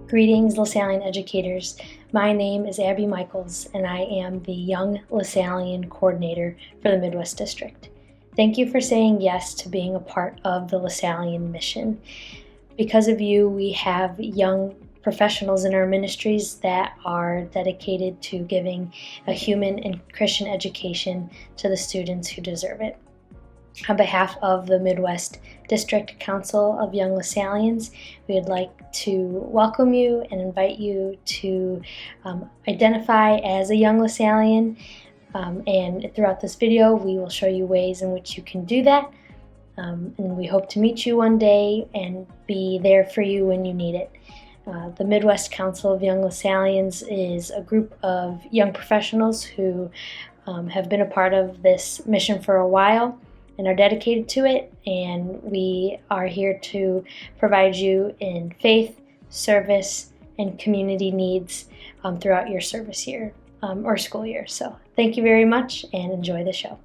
Greetings, Lasallian educators. My name is Abby Michaels, and I am the Young Lasallian Coordinator for the Midwest District. Thank you for saying yes to being a part of the Lasallian mission. Because of you, we have young professionals in our ministries that are dedicated to giving a human and Christian education to the students who deserve it. On behalf of the Midwest District Council of Young Lasallians, we would like to welcome you and invite you to identify as a Young Lasallian. And throughout this video, we will show you ways in which you can do that. And we hope to meet you one day and be there for you when you need it. The Midwest Council of Young Lasallians is a group of young professionals who have been a part of this mission for a while and are dedicated to it, and we are here to provide you in faith, service, and community needs throughout your service year or school year. So thank you very much and enjoy the show.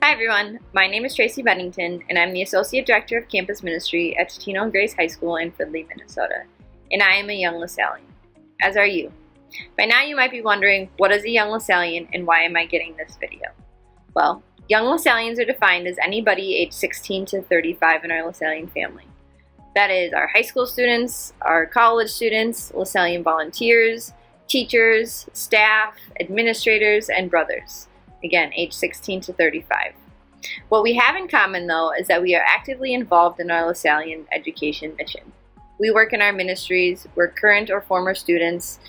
Hi everyone, my name is Tracy Bennington and I'm the Associate Director of Campus Ministry at Totino and Grace High School in Fridley, Minnesota, and I am a Young Lasallian, as are you. By now you might be wondering, what is a Young Lasallian and why am I getting this video? Well, Young Lasallians are defined as anybody aged 16 to 35 in our Lasallian family. That is our high school students, our college students, Lasallian volunteers, teachers, staff, administrators, and brothers. Again, age 16 to 35. What we have in common, though, is that we are actively involved in our Lasallian education mission. We work in our ministries, we're current or former students,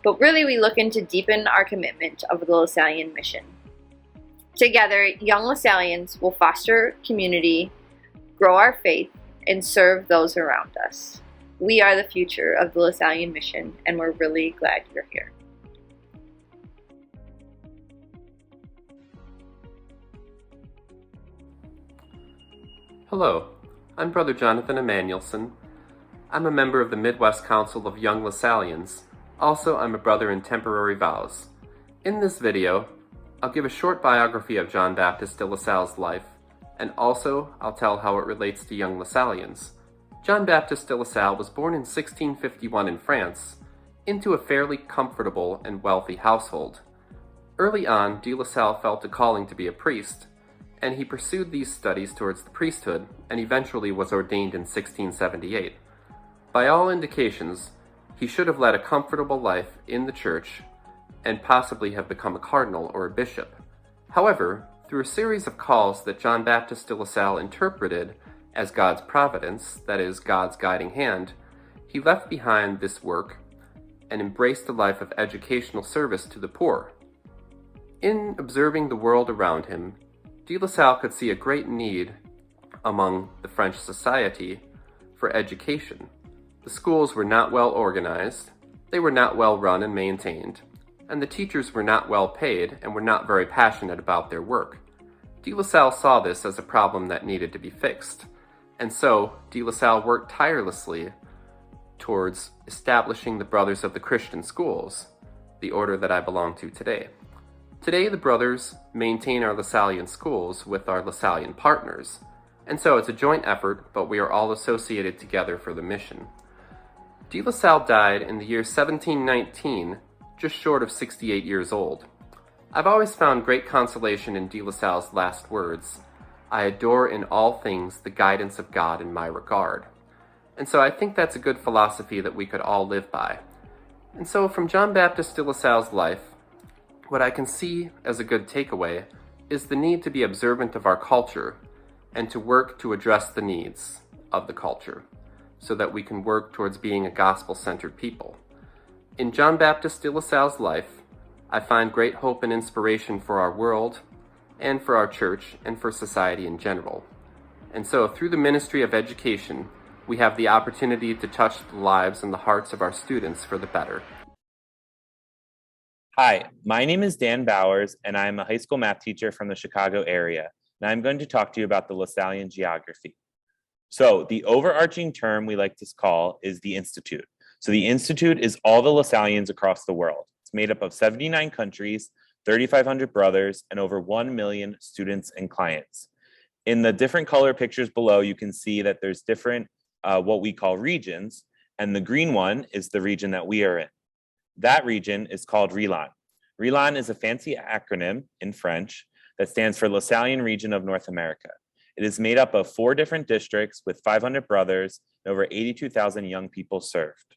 but really we look to deepen our commitment of the Lasallian mission. Together, Young Lasallians will foster community, grow our faith, and serve those around us. We are the future of the Lasallian mission, and we're really glad you're here. Hello, I'm Brother Jonathan Emanuelson. I'm a member of the Midwest Council of Young Lasallians. Also, I'm a brother in temporary vows. In this video, I'll give a short biography of John Baptist de La Salle's life, and also I'll tell how it relates to Young Lasallians. John Baptist de La Salle was born in 1651 in France, into a fairly comfortable and wealthy household. Early on, de La Salle felt a calling to be a priest, and he pursued these studies towards the priesthood and eventually was ordained in 1678. By all indications, he should have led a comfortable life in the church and possibly have become a cardinal or a bishop. However, through a series of calls that John Baptist de La Salle interpreted as God's providence, that is, God's guiding hand, he left behind this work and embraced a life of educational service to the poor. In observing the world around him, de La Salle could see a great need among the French society for education. The schools were not well organized, they were not well run and maintained, and the teachers were not well paid and were not very passionate about their work. De La Salle saw this as a problem that needed to be fixed, and so de La Salle worked tirelessly towards establishing the Brothers of the Christian Schools, the order that I belong to today. Today, the Brothers maintain our Lasallian schools with our Lasallian partners, and so it's a joint effort, but we are all associated together for the mission. De La Salle died in the year 1719, just short of 68 years old. I've always found great consolation in de La Salle's last words, "I adore in all things the guidance of God in my regard." And so I think that's a good philosophy that we could all live by. And so from John Baptist de La Salle's life, what I can see as a good takeaway is the need to be observant of our culture and to work to address the needs of the culture so that we can work towards being a gospel-centered people. In John Baptist de La Salle's life, I find great hope and inspiration for our world and for our church and for society in general. And so through the ministry of education, we have the opportunity to touch the lives and the hearts of our students for the better. Hi, my name is Dan Bowers, and I'm a high school math teacher from the Chicago area, and I'm going to talk to you about the Lasallian geography. So the overarching term we like to call is the Institute. So the Institute is all the Lasallians across the world. It's made up of 79 countries, 3,500 brothers, and over 1 million students and clients. In the different color pictures below, you can see that there's different what we call regions, and the green one is the region that we are in. That region is called RELAN. RELAN is a fancy acronym in French that stands for Lasallian Region of North America. It is made up of 4 different districts with 500 brothers and over 82,000 young people served.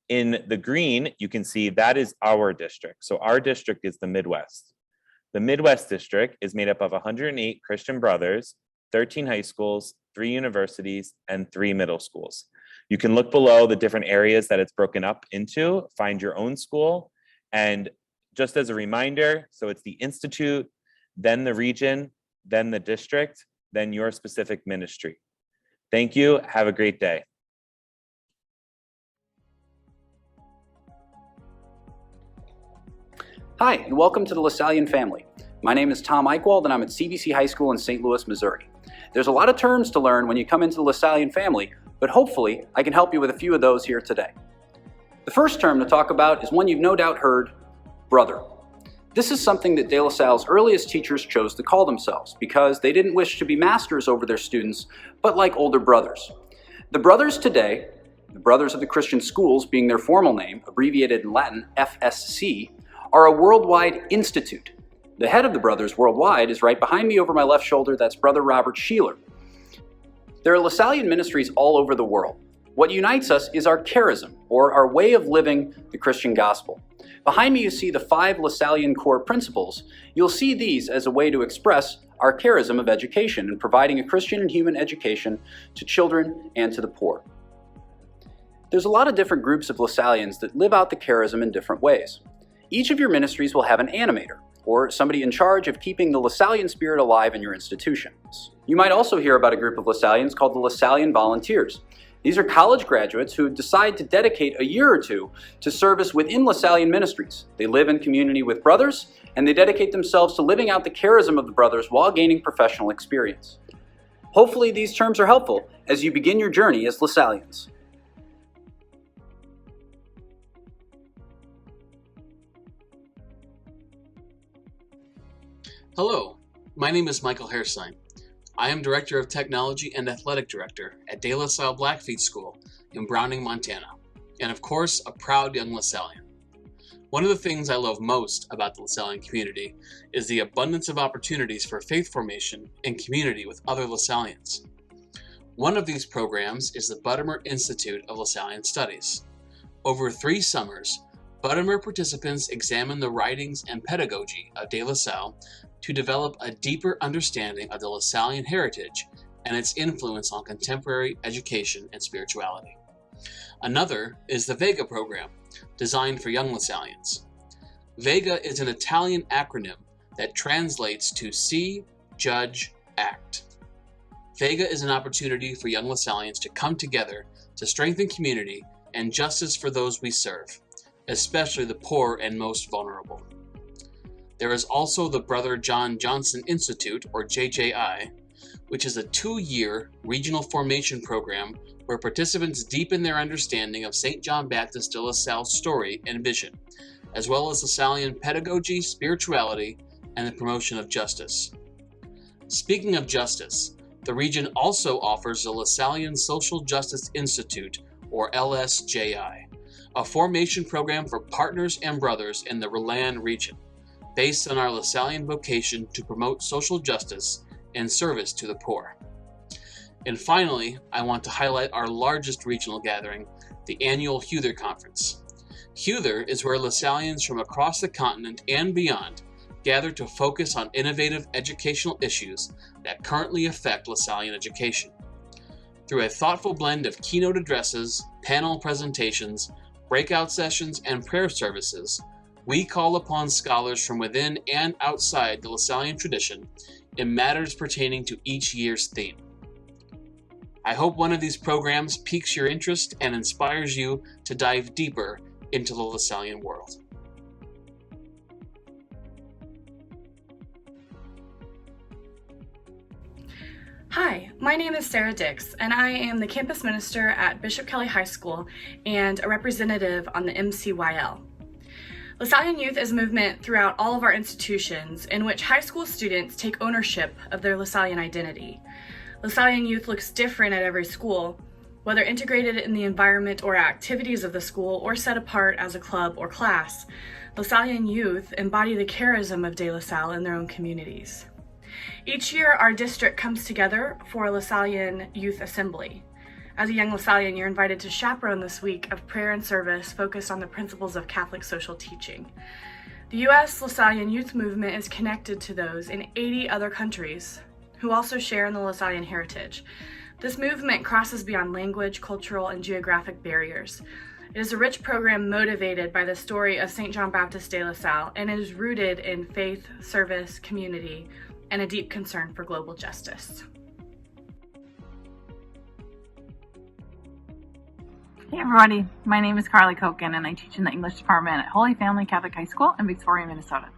In the green, you can see that is our district. So our district is the Midwest. The Midwest district is made up of 108 Christian brothers, 13 high schools, 3 universities, and 3 middle schools. You can look below the different areas that it's broken up into, find your own school. And just as a reminder, so it's the institute, then the region, then the district, then your specific ministry. Thank you. Have a great day. Hi, and welcome to the Lasallian family. My name is Tom Eichwald, and I'm at CBC High School in St. Louis, Missouri. There's a lot of terms to learn when you come into the Lasallian family, but hopefully I can help you with a few of those here today. The first term to talk about is one you've no doubt heard, brother. This is something that De La Salle's earliest teachers chose to call themselves because they didn't wish to be masters over their students, but like older brothers. The brothers today, the Brothers of the Christian Schools being their formal name, abbreviated in Latin FSC, are a worldwide institute. The head of the brothers worldwide is right behind me over my left shoulder. That's Brother Robert Sheeler. There are Lasallian ministries all over the world. What unites us is our charism, or our way of living the Christian gospel. Behind me you see the 5 Lasallian core principles. You'll see these as a way to express our charism of education and providing a Christian and human education to children and to the poor. There's a lot of different groups of Lasallians that live out the charism in different ways. Each of your ministries will have an animator, or somebody in charge of keeping the Lasallian spirit alive in your institutions. You might also hear about a group of Lasallians called the Lasallian Volunteers. These are college graduates who decide to dedicate a year or 2 to service within Lasallian ministries. They live in community with brothers, and they dedicate themselves to living out the charism of the brothers while gaining professional experience. Hopefully these terms are helpful as you begin your journey as Lasallians. Hello, my name is Michael Herstein. I am Director of Technology and Athletic Director at De La Salle Blackfeet School in Browning, Montana, and of course, a proud young Lasallian. One of the things I love most about the Lasallian community is the abundance of opportunities for faith formation and community with other Lasallians. One of these programs is the Buttimer Institute of Lasallian Studies. Over 3 summers, Buttimer participants examine the writings and pedagogy of De La Salle to develop a deeper understanding of the Lasallian heritage and its influence on contemporary education and spirituality. Another is the VEGA program, designed for young Lasallians. VEGA is an Italian acronym that translates to See, Judge, Act. VEGA is an opportunity for young Lasallians to come together to strengthen community and justice for those we serve, especially the poor and most vulnerable. There is also the Brother John Johnson Institute, or JJI, which is a 2-year regional formation program where participants deepen their understanding of St. John Baptist de La Salle's story and vision, as well as Lasallian pedagogy, spirituality, and the promotion of justice. Speaking of justice, the region also offers the Lasallian Social Justice Institute, or LSJI, a formation program for partners and brothers in the RELAN region, based on our Lasallian vocation to promote social justice and service to the poor. And finally, I want to highlight our largest regional gathering, the annual Huther Conference. Huther is where Lasallians from across the continent and beyond gather to focus on innovative educational issues that currently affect Lasallian education. Through a thoughtful blend of keynote addresses, panel presentations, breakout sessions, and prayer services, we call upon scholars from within and outside the Lasallian tradition in matters pertaining to each year's theme. I hope one of these programs piques your interest and inspires you to dive deeper into the Lasallian world. Hi, my name is Sarah Dix, and I am the campus minister at Bishop Kelly High School and a representative on the MCYL. Lasallian Youth is a movement throughout all of our institutions in which high school students take ownership of their Lasallian identity. Lasallian Youth looks different at every school, whether integrated in the environment or activities of the school or set apart as a club or class. Lasallian Youth embody the charism of De La Salle in their own communities. Each year, our district comes together for a Lasallian Youth Assembly. As a young Lasallian, you're invited to chaperone this week of prayer and service focused on the principles of Catholic social teaching. The U.S. Lasallian Youth Movement is connected to those in 80 other countries who also share in the Lasallian heritage. This movement crosses beyond language, cultural, and geographic barriers. It is a rich program motivated by the story of St. John Baptist de La Salle and is rooted in faith, service, community, and a deep concern for global justice. Hey everybody, my name is Carly Koken and I teach in the English department at Holy Family Catholic High School in Victoria, Minnesota.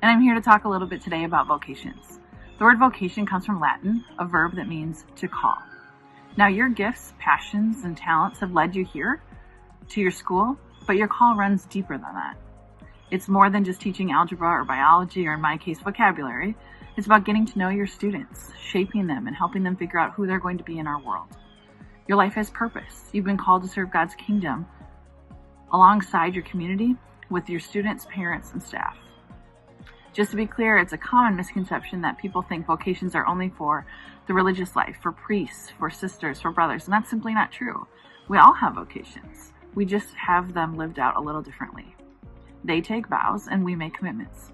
And I'm here to talk a little bit today about vocations. The word vocation comes from Latin, a verb that means to call. Now your gifts, passions, and talents have led you here to your school, but your call runs deeper than that. It's more than just teaching algebra or biology or in my case vocabulary. It's about getting to know your students, shaping them, and helping them figure out who they're going to be in our world. Your life has purpose. You've been called to serve God's kingdom alongside your community with your students, parents, and staff. Just to be clear, it's a common misconception that people think vocations are only for the religious life, for priests, for sisters, for brothers, and that's simply not true. We all have vocations. We just have them lived out a little differently. They take vows and we make commitments.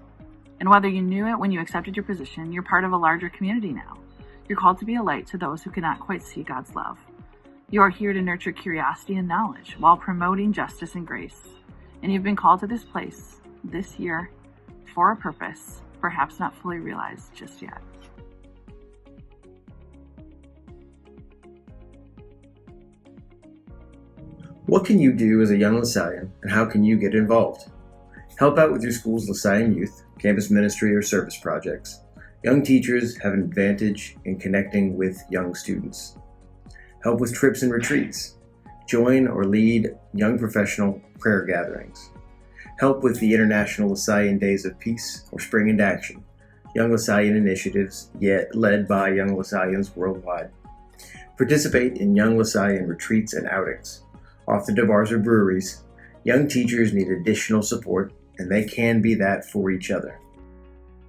And whether you knew it when you accepted your position, you're part of a larger community now. You're called to be a light to those who cannot quite see God's love. You are here to nurture curiosity and knowledge while promoting justice and grace. And you've been called to this place, this year, for a purpose, perhaps not fully realized just yet. What can you do as a young Lasallian, and how can you get involved? Help out with your school's Lasallian youth, campus ministry, or service projects. Young teachers have an advantage in connecting with young students. Help with trips and retreats. Join or lead young professional prayer gatherings. Help with the International Lasallian Days of Peace or Spring into Action, young Lasallian initiatives yet led by young Lasallians worldwide. Participate in young Lasallian retreats and outings. Often to bars or breweries, young teachers need additional support, and they can be that for each other.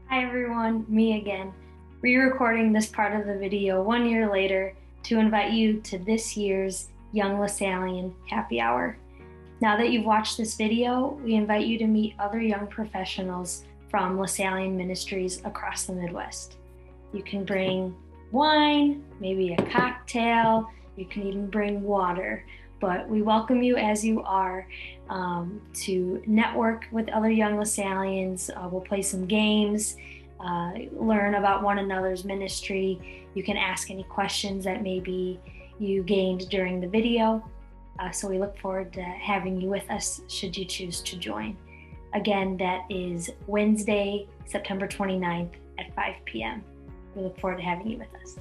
Hi everyone, me again, re-recording this part of the video 1 year later to invite you to this year's Young Lasallian Happy Hour. Now that you've watched this video, we invite you to meet other young professionals from Lasallian ministries across the Midwest. You can bring wine, maybe a cocktail, you can even bring water, but we welcome you as you are to network with other young Lasallians. We'll play some games, learn about one another's ministry. You can ask any questions that maybe you gained during the video. So we look forward to having you with us should you choose to join. Again, that is Wednesday, September 29th at 5 p.m. We look forward to having you with us.